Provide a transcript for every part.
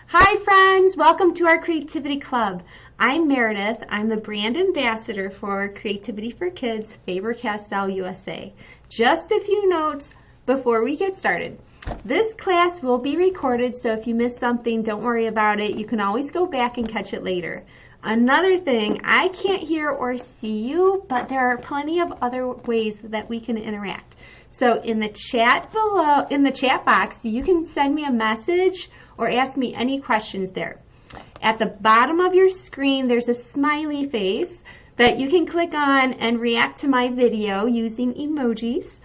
Hi friends, welcome to our Creativity Club. I'm Meredith. I'm the brand ambassador for Creativity for Kids, Faber-Castell, USA. Just a few notes before we get started. This class will be recorded, so if you miss something, don't worry about it. You can always go back and catch it later. Another thing, I can't hear or see you, but there are plenty of other ways that we can interact. So in the chat below, in the chat box, you can send me a message or ask me any questions there. At the bottom of your screen, there's a smiley face that you can click on and react to my video using emojis.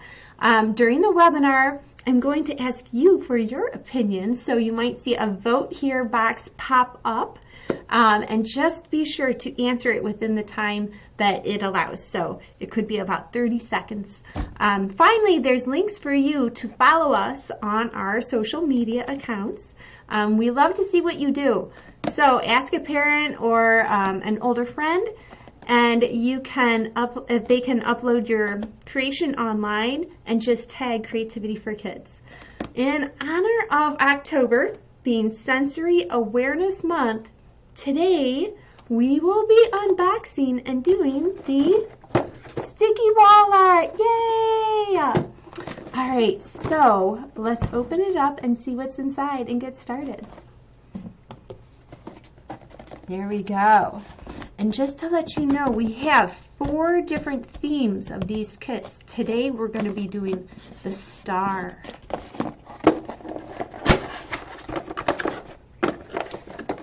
During the webinar, I'm going to ask you for your opinion, so you might see a vote here box pop up, and just be sure to answer it within the time that it allows. So it could be about 30 seconds. Finally, there's links for you to follow us on our social media accounts. We love to see what you do. So ask a parent or an older friend, and you can they can upload your creation online and just tag Creativity for Kids. In honor of October being Sensory Awareness Month, today we will be unboxing and doing the sticky wall art. Yay! All right, so let's open it up and see what's inside and get started. There we go. And just to let you know, we have 4 different themes of these kits. Today we're going to be doing the star.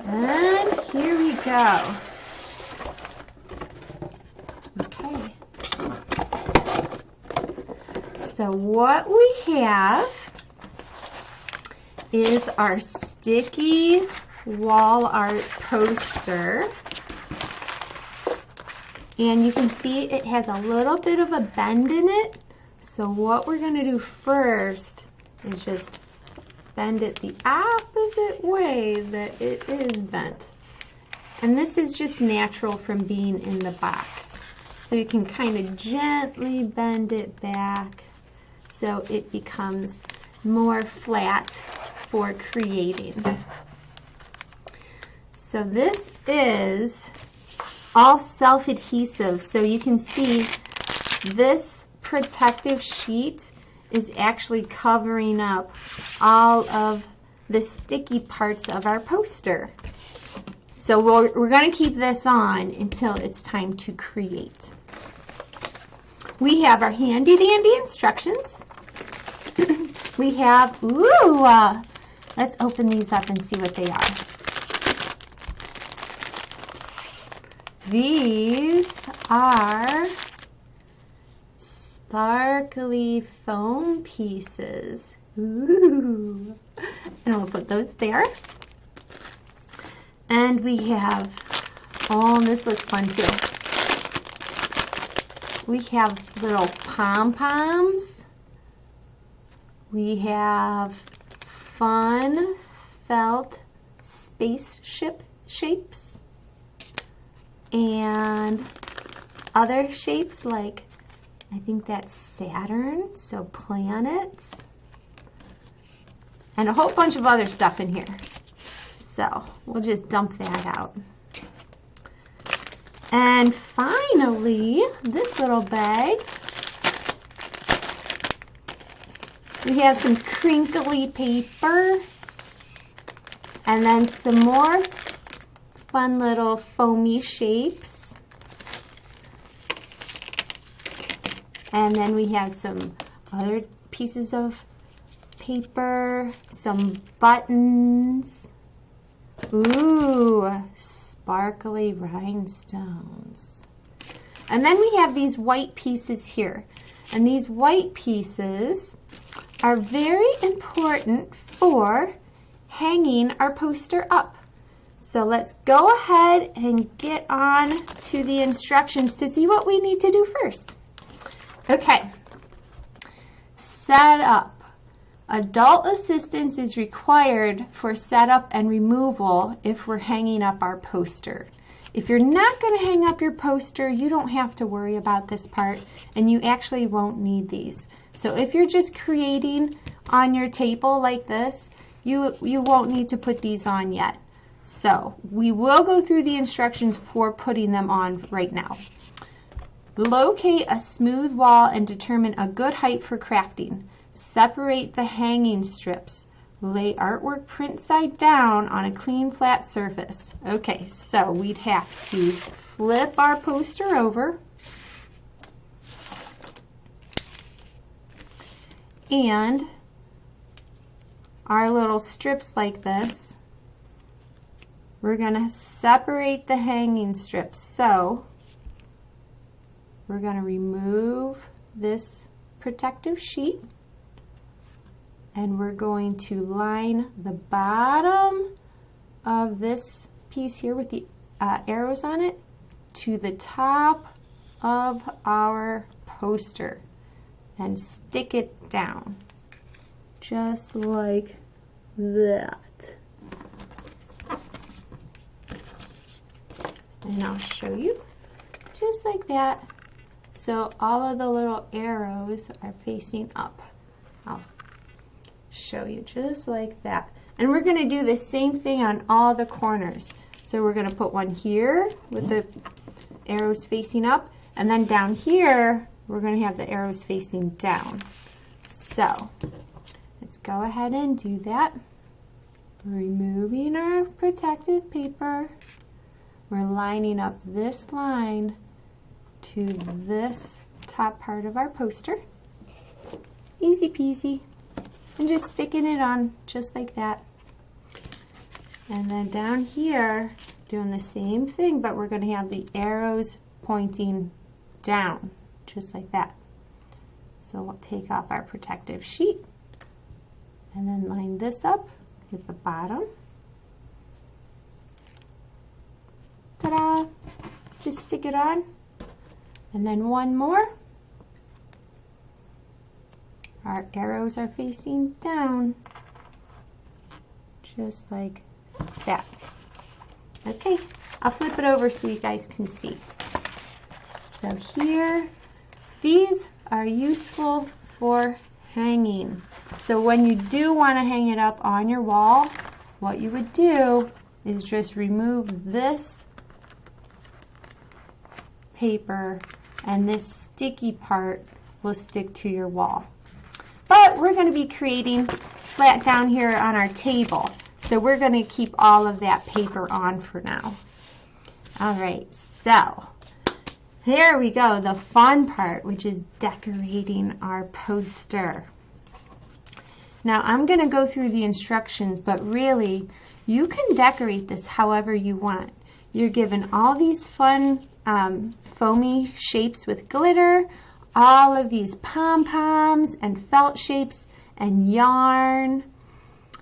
And here we go. Okay. So what we have is our sticky wall art poster. And you can see it has a little bit of a bend in it. So what we're going to do first is just bend it the opposite way that it is bent. And this is just natural from being in the box. So you can kind of gently bend it back so it becomes more flat for creating. So this is all self-adhesive, so you can see this protective sheet is actually covering up all of the sticky parts of our poster. So we're going to keep this on until it's time to create. We have our handy dandy instructions. We have, let's open these up and see what they are. These are sparkly foam pieces. Ooh. And we'll put those there. And we have, oh, this looks fun too. We have little pom-poms. We have fun felt spaceship shapes. And other shapes like, I think that's Saturn, so planets. And a whole bunch of other stuff in here. So we'll just dump that out. And finally, this little bag, we have some crinkly paper and then some more fun little foamy shapes. And then we have some other pieces of paper, some buttons. Ooh, sparkly rhinestones. And then we have these white pieces here. And these white pieces are very important for hanging our poster up. So let's go ahead and get on to the instructions to see what we need to do first. Okay, set up. Adult assistance is required for setup and removal if we're hanging up our poster. If you're not going to hang up your poster, you don't have to worry about this part, and you actually won't need these. So if you're just creating on your table like this, you won't need to put these on yet. So we will go through the instructions for putting them on right now. Locate a smooth wall and determine a good height for crafting. Separate the hanging strips. Lay artwork print side down on a clean flat surface. Okay, so we'd have to flip our poster over and our little strips like this, we're going to separate the hanging strips. So we're going to remove this protective sheet and we're going to line the bottom of this piece here with the arrows on it to the top of our poster and stick it down just like that. And I'll show you just like that. So all of the little arrows are facing up. I'll show you just like that. And we're going to do the same thing on all the corners. So we're going to put one here with the arrows facing up, and then down here we're going to have the arrows facing down. So let's go ahead and do that. We're removing our protective paper. We're lining up this line to this top part of our poster. Easy peasy. And just sticking it on just like that. And then down here, doing the same thing, but we're going to have the arrows pointing down, just like that. So we'll take off our protective sheet and then line this up with the bottom. Ta-da! Just stick it on. And then one more. Our arrows are facing down, just like that. Okay, I'll flip it over so you guys can see. So here, these are useful for hanging. So when you do want to hang it up on your wall, what you would do is just remove this paper and this sticky part will stick to your wall. But we're going to be creating flat down here on our table. So we're going to keep all of that paper on for now. All right, so here we go, the fun part, which is decorating our poster. Now I'm going to go through the instructions, but really you can decorate this however you want. You're given all these fun foamy shapes with glitter, all of these pom-poms and felt shapes and yarn.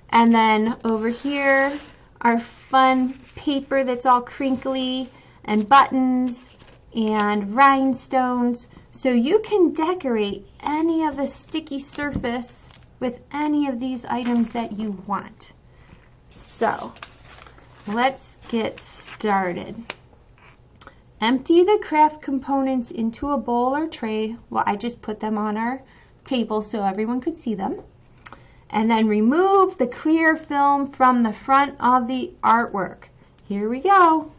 And then over here, our fun paper that's all crinkly and buttons and rhinestones. So you can decorate any of the sticky surface with any of these items that you want. So let's get started. Empty the craft components into a bowl or tray. Well, I just put them on our table so everyone could see them. And then remove the clear film from the front of the artwork. Here we go.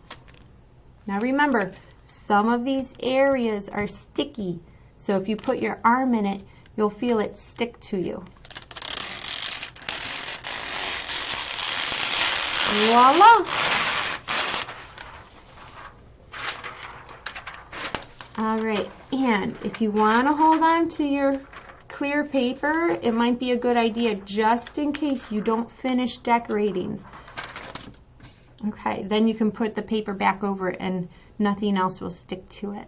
Now remember, some of these areas are sticky. So if you put your arm in it, you'll feel it stick to you. Voila! All right, and if you want to hold on to your clear paper, it might be a good idea just in case you don't finish decorating. Okay, then you can put the paper back over it and nothing else will stick to it.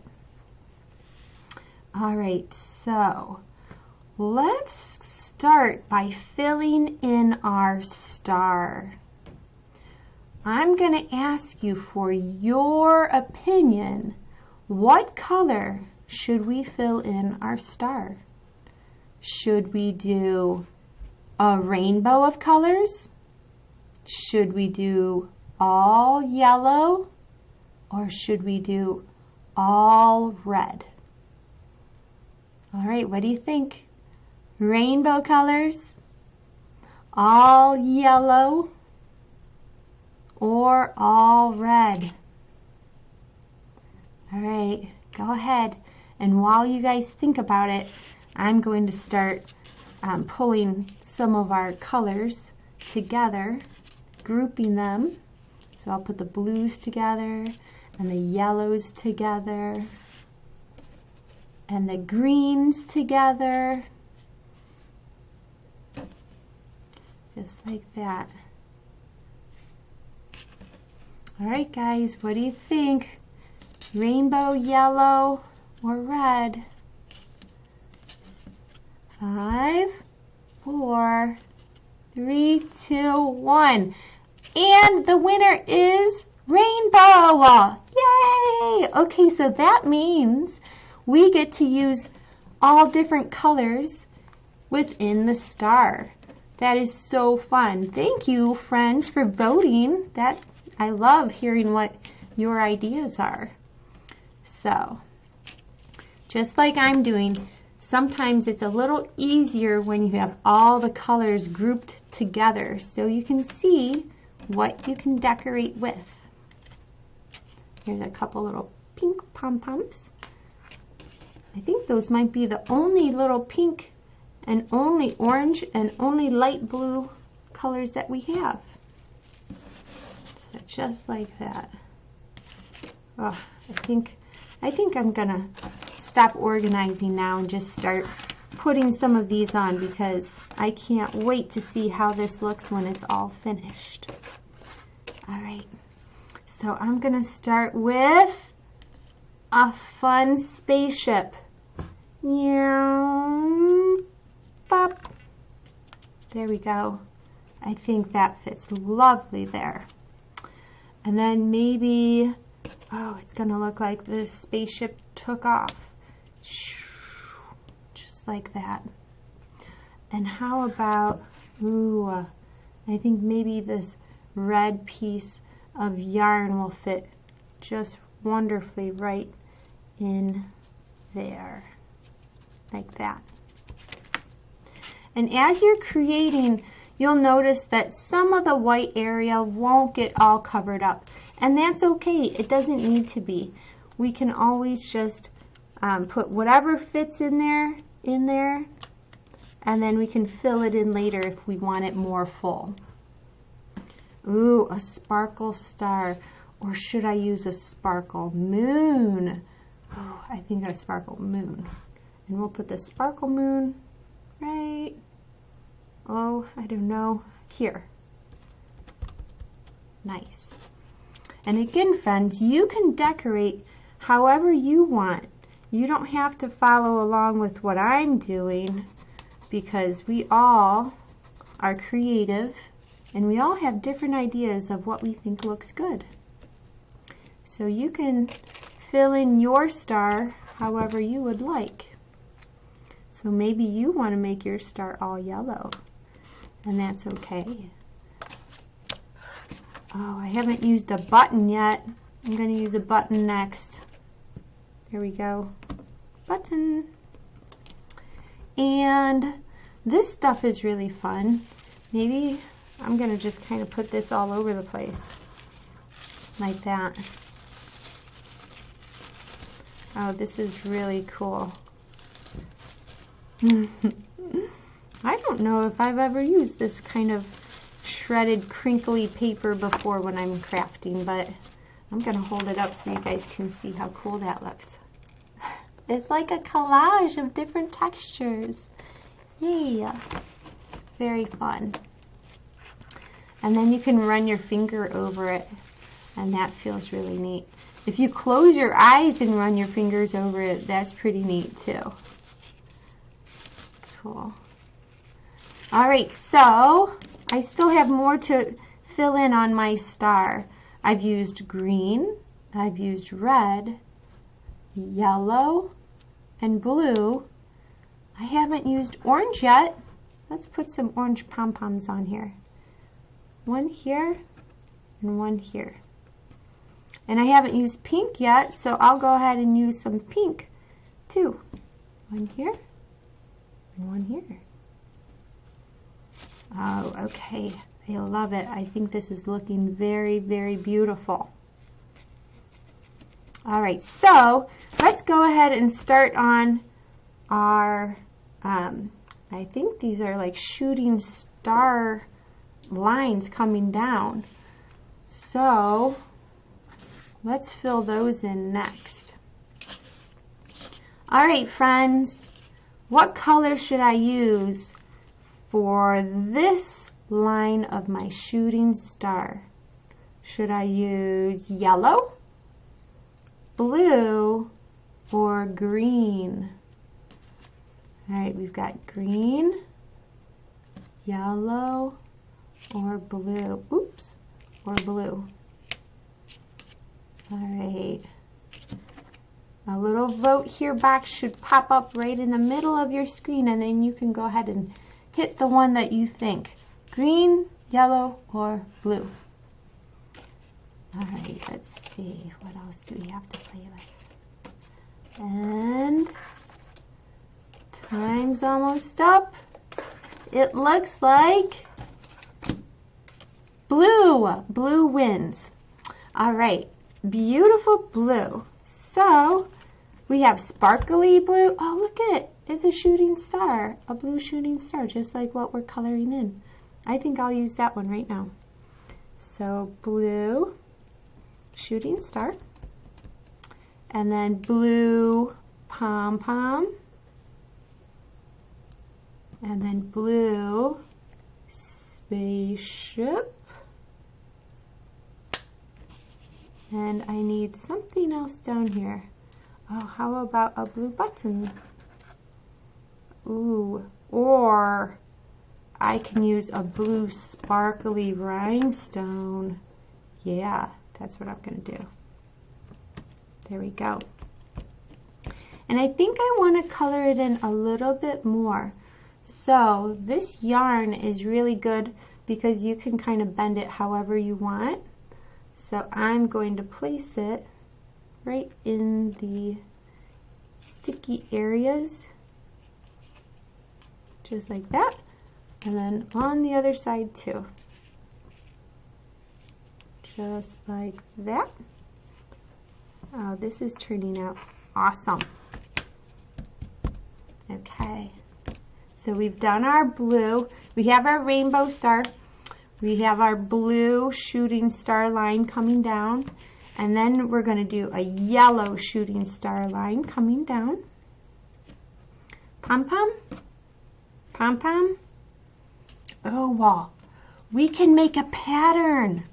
All right, so let's start by filling in our star. I'm going to ask you for your opinion. What color should we fill in our star? Should we do a rainbow of colors? Should we do all yellow? Or should we do all red? All right, what do you think? Rainbow colors? all yellow or all red? All right, go ahead. And while you guys think about it, I'm going to start pulling some of our colors together, grouping them. So I'll put the blues together and the yellows together and the greens together, just like that. All right, guys, what do you think? Rainbow, yellow, or red? 5, 4, 3, 2, 1. And the winner is rainbow. Yay! Okay, so that means we get to use all different colors within the star. That is so fun. Thank you, friends, for voting. I love hearing what your ideas are. So, just like I'm doing, sometimes it's a little easier when you have all the colors grouped together so you can see what you can decorate with. Here's a couple little pink pom-poms. I think those might be the only little pink and only orange and only light blue colors that we have. So just like that. Oh, I think I'm gonna stop organizing now and just start putting some of these on because I can't wait to see how this looks when it's all finished. All right, so I'm gonna start with a fun spaceship. Pop. There we go. I think that fits lovely there. And then maybe, oh, it's gonna look like the spaceship took off. Just like that. And how about, ooh, I think maybe this red piece of yarn will fit just wonderfully right in there, like that. And as you're creating, you'll notice that some of the white area won't get all covered up. And that's okay, it doesn't need to be. We can always just put whatever fits in there, and then we can fill it in later if we want it more full. Ooh, a sparkle star. Or should I use a sparkle moon? Oh, I think a sparkle moon. And we'll put the sparkle moon right, oh, I don't know, here. Nice. And again, friends, you can decorate however you want. You don't have to follow along with what I'm doing because we all are creative and we all have different ideas of what we think looks good. So you can fill in your star however you would like. So maybe you want to make your star all yellow, and that's okay. Oh, I haven't used a button yet. I'm going to use a button next. There we go. Button. And this stuff is really fun. Maybe I'm going to just kind of put this all over the place. Like that. Oh, this is really cool. I don't know if I've ever used this kind of shredded crinkly paper before when I'm crafting, but I'm going to hold it up so you guys can see how cool that looks. It's like a collage of different textures. Yay! Very fun. And then you can run your finger over it, and that feels really neat. If you close your eyes and run your fingers over it, that's pretty neat too. Cool. All right, so I still have more to fill in on my star. I've used green, I've used red, yellow, and blue. I haven't used orange yet. Let's put some orange pom-poms on here. One here and one here. And I haven't used pink yet, so I'll go ahead and use some pink too. One here and one here. Oh, okay. I love it. I think this is looking very, very beautiful. All right, so let's go ahead and start on our, I think these are like shooting star lines coming down. So let's fill those in next. All right, friends, what color should I use for this line of my shooting star? Should I use yellow, blue, or green? All right, we've got green, yellow, or blue. Oops, or blue. All right. A little vote here box should pop up right in the middle of your screen, and then you can go ahead and hit the one that you think. Green, yellow, or blue. All right, let's see. What else do we have to play with? And time's almost up. It looks like blue. Blue wins. All right, beautiful blue. So we have sparkly blue. Oh, look at it. It's a shooting star, a blue shooting star, just like what we're coloring in. I think I'll use that one right now. So blue shooting star, and then blue pom-pom, and then blue spaceship, and I need something else down here. Oh, how about a blue button? Ooh, or I can use a blue sparkly rhinestone. Yeah, that's what I'm going to do. There we go. And I think I want to color it in a little bit more. So this yarn is really good because you can kind of bend it however you want. So I'm going to place it right in the sticky areas, just like that. And then on the other side too. Just like that. Oh, this is turning out awesome. Okay, so we've done our blue. We have our rainbow star. We have our blue shooting star line coming down. And then we're going to do a yellow shooting star line coming down. Pom-pom? Pom-pom? Oh, well, we can make a pattern.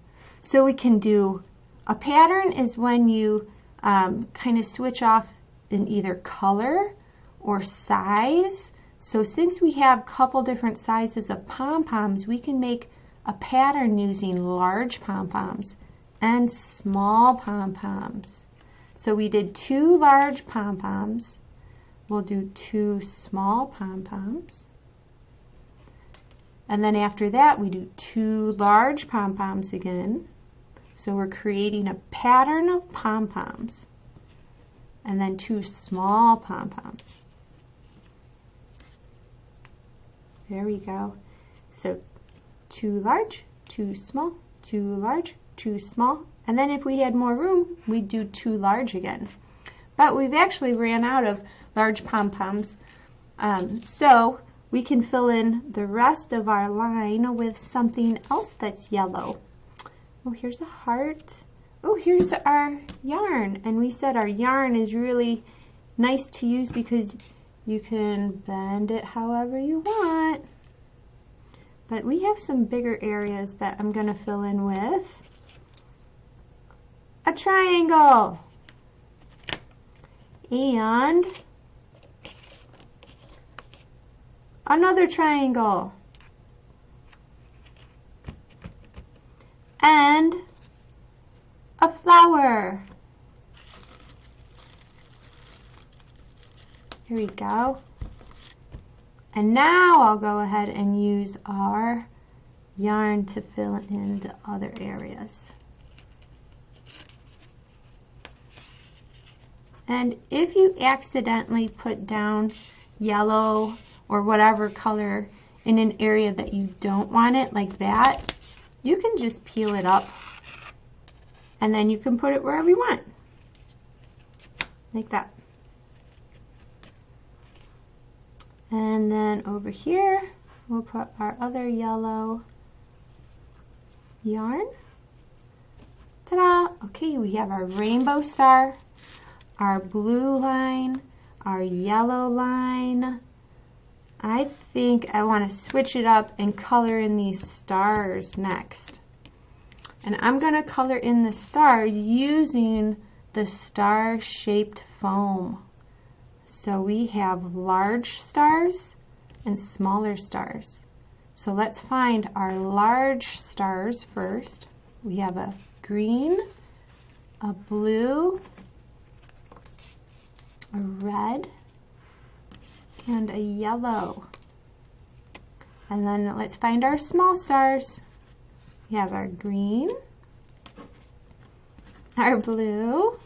So we can do, a pattern is when you kind of switch off in either color or size. So since we have a couple different sizes of pom-poms, we can make a pattern using large pom-poms and small pom-poms. So we did 2 large pom-poms. We'll do 2 small pom-poms. And then after that, we do 2 large pom-poms again. So we're creating a pattern of pom-poms. And then 2 small pom-poms. There we go. So 2 large, 2 small, 2 large, 2 small. And then if we had more room, we'd do 2 large again. But we've actually ran out of large pom-poms. So we can fill in the rest of our line with something else that's yellow. Oh, here's a heart. Oh, here's our yarn. And we said our yarn is really nice to use because you can bend it however you want. But we have some bigger areas that I'm going to fill in with a triangle. And another triangle. And a flower. Here we go. And now I'll go ahead and use our yarn to fill in the other areas. And if you accidentally put down yellow or whatever color in an area that you don't want it, like that, you can just peel it up and then you can put it wherever you want, like that. And then over here, we'll put our other yellow yarn. Ta-da! Okay, we have our rainbow star, our blue line, our yellow line. I think I want to switch it up and color in these stars next. And I'm going to color in the stars using the star-shaped foam. So we have large stars and smaller stars. So let's find our large stars first. We have a green, a blue, a red, and a yellow. And then let's find our small stars. We have our green, our blue,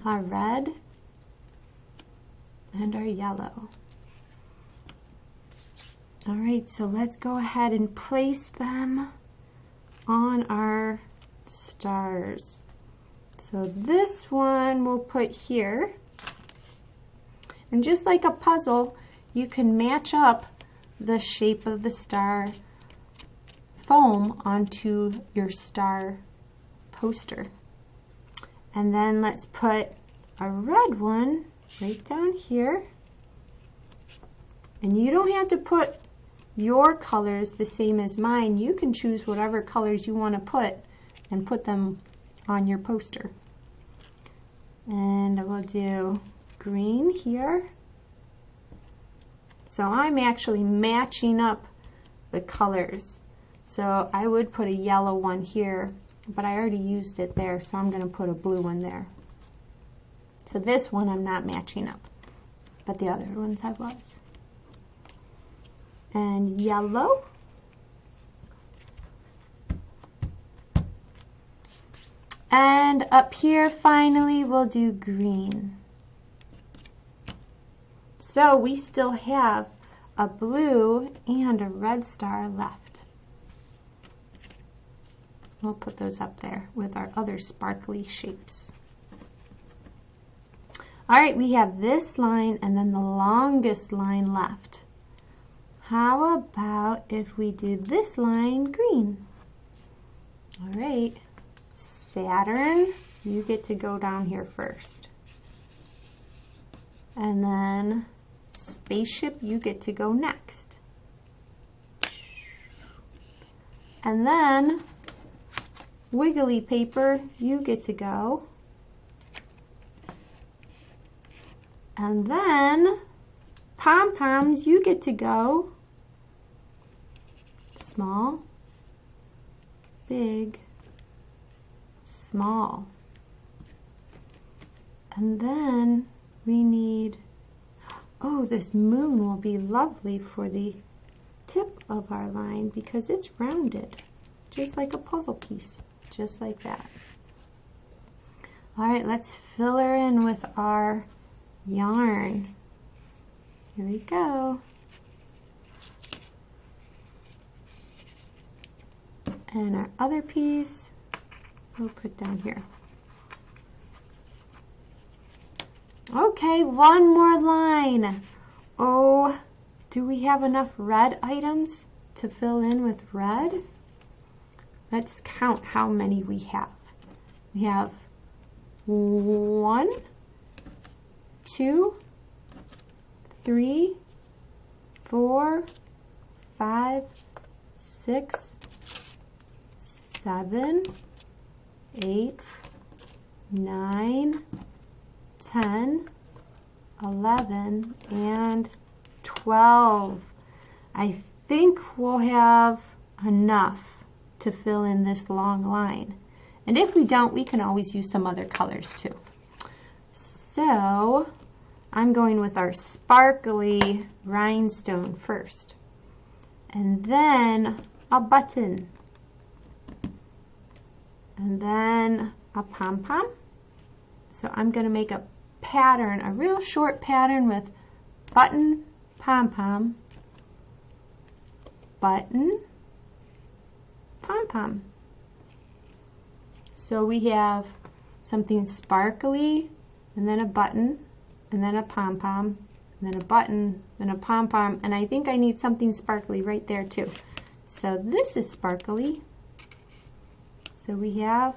our red, and our yellow. All right, so let's go ahead and place them on our stars. So this one we'll put here. And just like a puzzle, you can match up the shape of the star foam onto your star poster. And then let's put a red one right down here. And you don't have to put your colors the same as mine. You can choose whatever colors you want to put and put them on your poster. And we'll do green here. So I'm actually matching up the colors. So I would put a yellow one here, but I already used it there, so I'm going to put a blue one there. So this one I'm not matching up, but the other ones I was. And yellow. And up here, finally, we'll do green. So we still have a blue and a red star left. We'll put those up there with our other sparkly shapes. All right, we have this line and then the longest line left. How about if we do this line green? All right, Saturn, you get to go down here first. And then Spaceship, you get to go next. And then Wiggly Paper, you get to go. And then Pom-Poms, you get to go. Small, big, small. And then we need, oh, this moon will be lovely for the tip of our line because it's rounded, just like a puzzle piece, just like that. All right, let's fill her in with our yarn. Here we go. And our other piece, we'll put down here. Okay, one more line. Oh, do we have enough red items to fill in with red? Let's count how many we have. We have 1, 2, 3, 4, 5, 6, 7, 8, 9, 10, 11, and 12. I think we'll have enough to fill in this long line. And if we don't, we can always use some other colors too. So I'm going with our sparkly rhinestone first. And then a button. And then a pom-pom. So I'm going to make a pattern, a real short pattern with button, pom-pom, button, pom-pom. So we have something sparkly, and then a button, and then a pom-pom, and then a button, and a pom-pom, and I think I need something sparkly right there too. So this is sparkly. So we have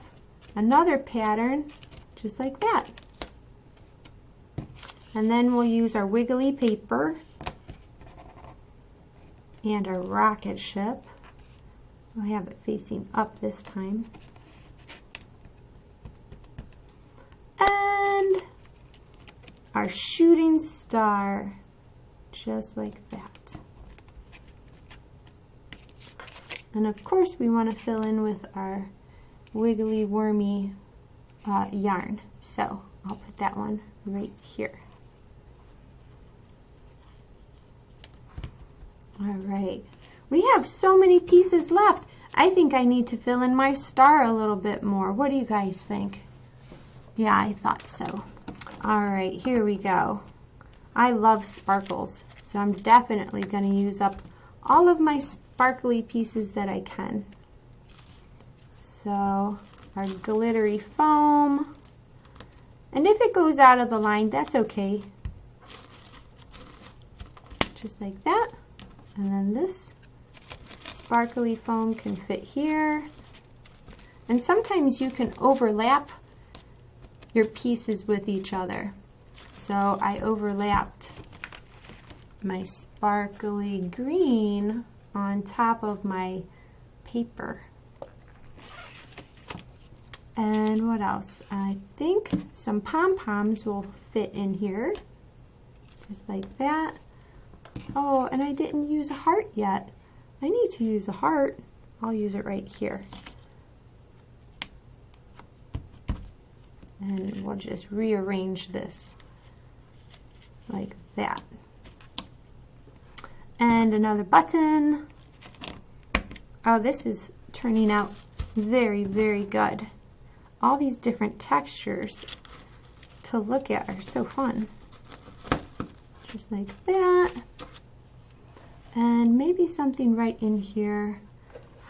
another pattern just like that. And then we'll use our wiggly paper and our rocket ship. We'll have it facing up this time. And our shooting star, just like that. And of course we want to fill in with our wiggly wormy yarn. So I'll put that one right here. All right, we have so many pieces left. I think I need to fill in my star a little bit more. What do you guys think? Yeah, I thought so. All right, here we go. I love sparkles, so I'm definitely going to use up all of my sparkly pieces that I can. So our glittery foam, and if it goes out of the line, that's okay. Just like that. And then this sparkly foam can fit here. And sometimes you can overlap your pieces with each other. So I overlapped my sparkly green on top of my paper. And what else? I think some pom-poms will fit in here, just like that. Oh, and I didn't use a heart yet. I need to use a heart. I'll use it right here. And we'll just rearrange this like that. And another button. Oh, this is turning out very, very good. All these different textures to look at are so fun. Just like that. And maybe something right in here.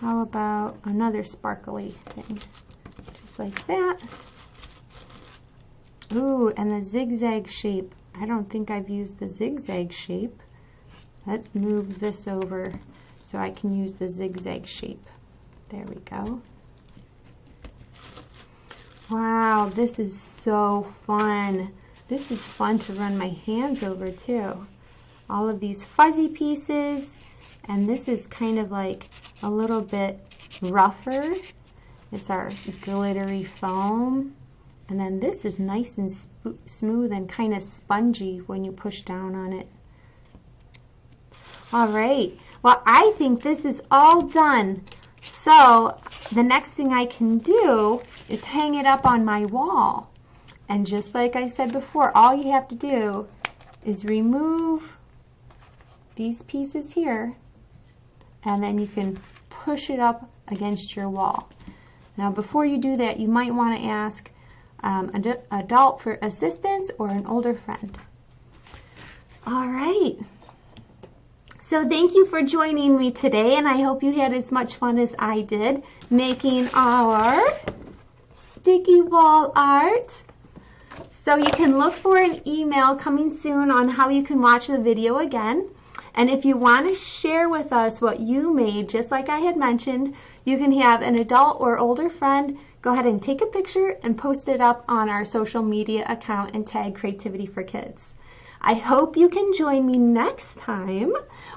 How about another sparkly thing? Just like that. Ooh, and the zigzag shape. I don't think I've used the zigzag shape. Let's move this over so I can use the zigzag shape. There we go. Wow, this is so fun. This is fun to run my hands over too. All of these fuzzy pieces, and this is kind of like a little bit rougher. It's our glittery foam. And then this is nice and smooth and kind of spongy when you push down on it. All right, well, I think this is all done. So the next thing I can do is hang it up on my wall. And just like I said before, all you have to do is remove these pieces here, and then you can push it up against your wall. Now before you do that, you might want to ask an adult for assistance or an older friend. All right. So thank you for joining me today, and I hope you had as much fun as I did making our sticky wall art. So you can look for an email coming soon on how you can watch the video again. And if you want to share with us what you made, just like I had mentioned, you can have an adult or older friend go ahead and take a picture and post it up on our social media account and tag Creativity for Kids. I hope you can join me next time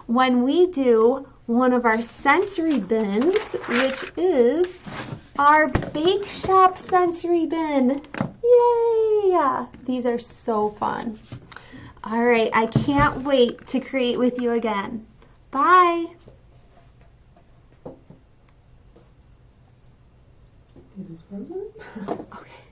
when we do one of our sensory bins, which is our Bake Shop sensory bin. Yay! These are so fun. All right, I can't wait to create with you again. Bye. It is frozen? Okay.